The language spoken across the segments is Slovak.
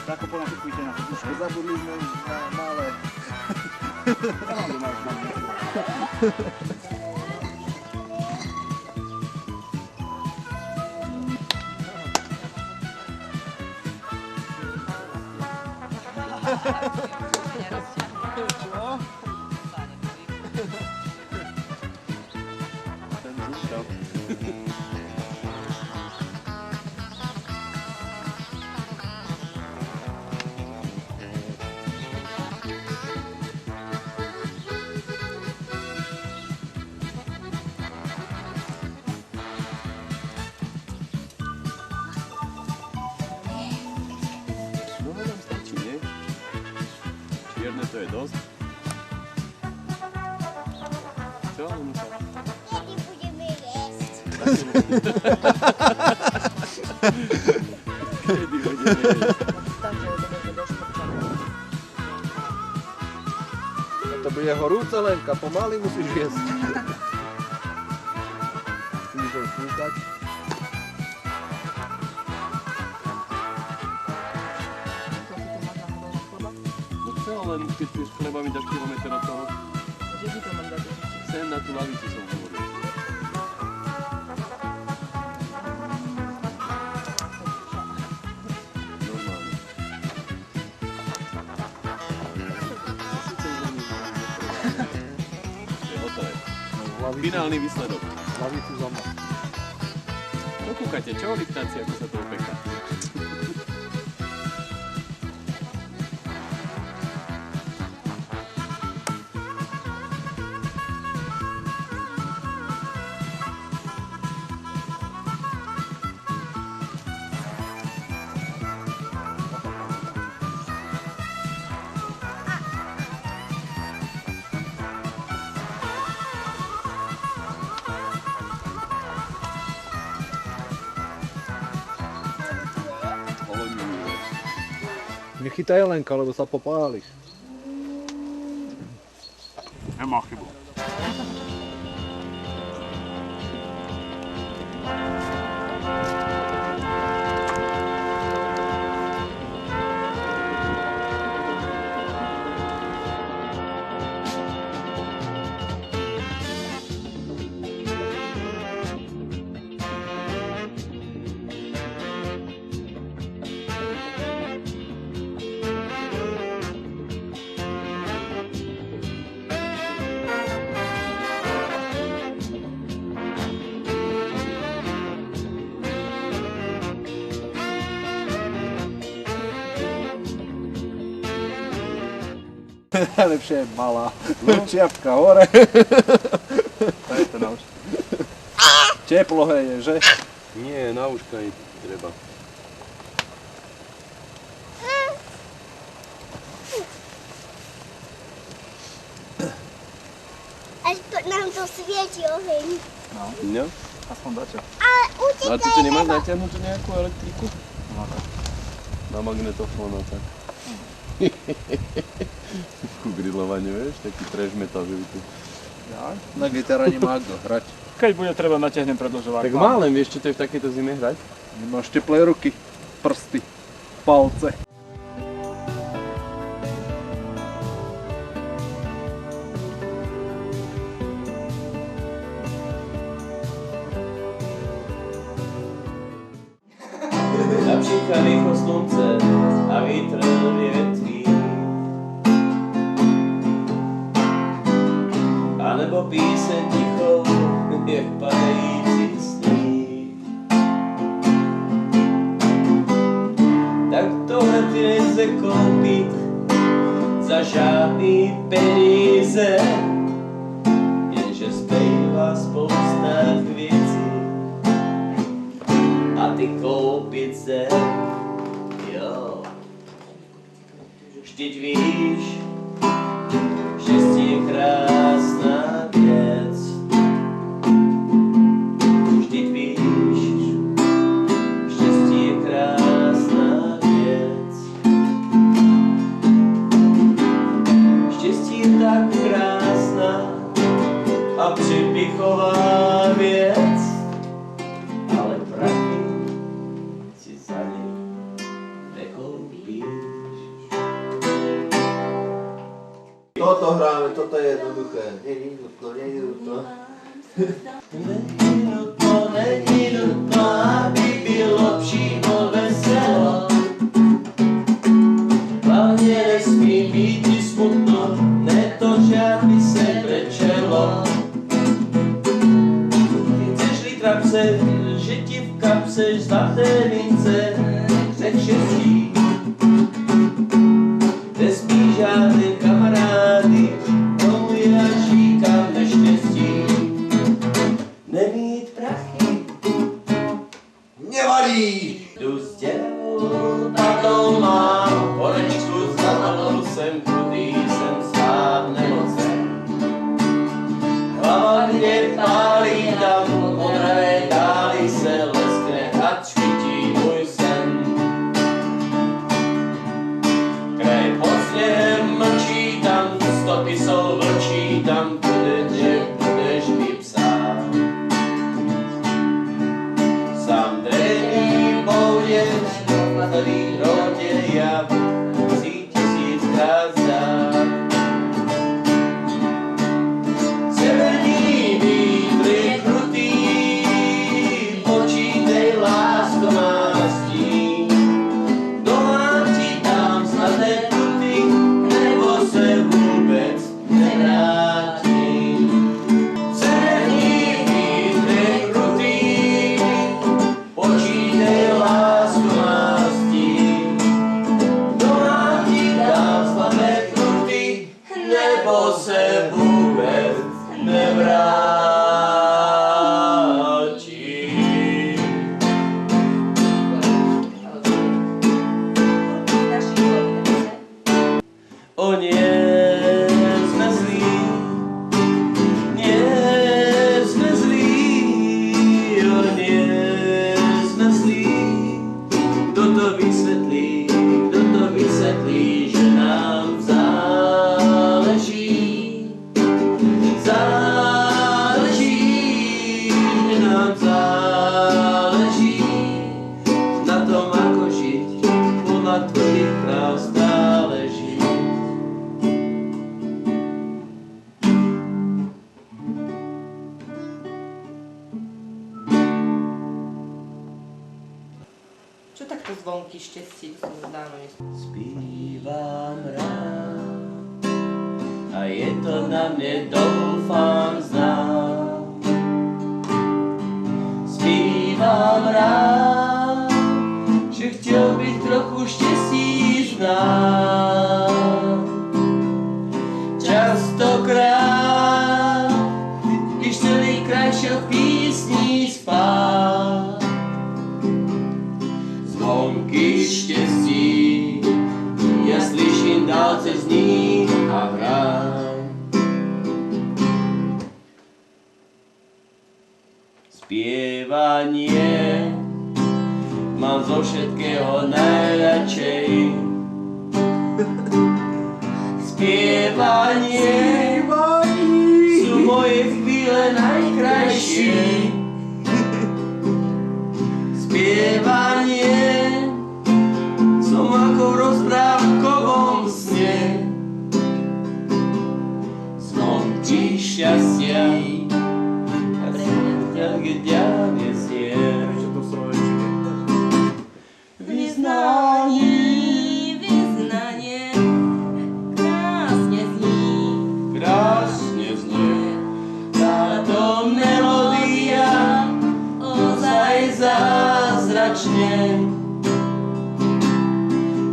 Ako ponašikujte na podušku. Zabudli sme na malé. Čierne to je dosť. Čo? Kedy budeme jesť? Kedy budeme jesť? To bude horúce, Lenka, pomaly musíš jesť. Musíš fúkať. Len keď chceš chleba mi dáš kilometr od toho. Kde si to mám dať? Sem na tú lavicu som hovoril. Normálne. Je hotové. Finálny výsledok. Lavicu za mnou. No kúkate, čo o liptáci, ako sa to opeká? Nechytaj, Lenka, lebo sa popáliš. Nemá chybu. Najlepšie je malá. Čiapka hore. To je to nauč. Teplohe je, že? Nie, na uška aj treba. Až nám to svieti oheň. No. Aspoň dačo. Ale No a ty utekaj, to nemáš natiahnutú nejakú elektriku? Na magnetofón a tak. Ku grilovaniu, vieš, taký trash metal, že by tu... Ja, na gitara nemá kto hrať. Keď bude treba, natiahnem predĺžovák. Tak málem, vieš, čo to je v takejto zime hrať? Nemáš teplé ruky, prsty, palce. Například východ slunce a vítr větví. A nebo píseň tichou, jak padající sníh. Tak tohle ty nejde koupit za žádný peníze, jenže zbývá spousta věcí. A ty koupit se, jo. Vždyť víš, štěstí je krásná věc. Vždyť víš, štěstí je krásná věc. Štěstí je tak krásná a připichová. Toto hráme, toto je jednoduché. Není nutno. Není nutno, aby bylo přímo veselo. Hlavně nesmí být ti smutno, netoč aby se brečelo. Chceš-li trapse, že ti v kapse zlaté mince, řek štěstí. Nesmí žádný kamarády, tomu já říkám neštěstí. Nemít prachy nevadí. Jdu s děvou, tatou mám horečku, zlatou jsem chudý, jsem sám nemocen. Hlava mě pálí tam, modré dály se leskne, ať svítí můj sen. Kraj pod sněhem mlčí tam, stopy jsou vlčí tam, budeš mi psát. Sám drevný bouděč, na tady rodě já si tisíckrát zdát. Severní vítr je krutý, počítej lásko má stín. Dohám ti tam zlaté pruty, nebo se vůbec nevrátím. Severní vítr je krutý, počítej lásko má stín. Dohám ti tam zlaté pruty, nebo se vůbec nevrátím. O nie jsme zlí, o nie jsme zlí. Kdo to vysvětlí, že nám záleží, že nám záleží na tom, ako žiť, podľa tvojich práv stále žiť. Čo takto zvonky štěstí, to som dávno nespovedala. Zpívám rád a je to na mě, doufám, znám. Zpívám rád, že chtěl bych trochu štěstí znát. Častokrát, když celý kraj šel písní spát, zvonky štěstí, já slyším dálce zní a hrám. Zpěvání mám zo všetkého najradšej. Zpěvání sú moje chvíle najkrajší. Zpěvání som ako v rozprávkovom sne. Zvonky šťastia a tak ďalej znie. Vyznání, krásně zní. Táto melódia ozaj zázračne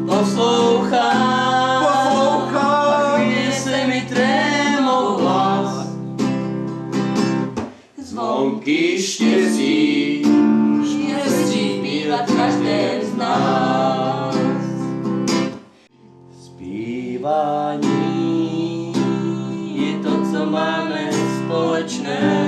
poslouchám, a chvíli se mi trémou hlas. Zvonky štěstí zpívat v každém z nás. Zpívání je to, co máme společné.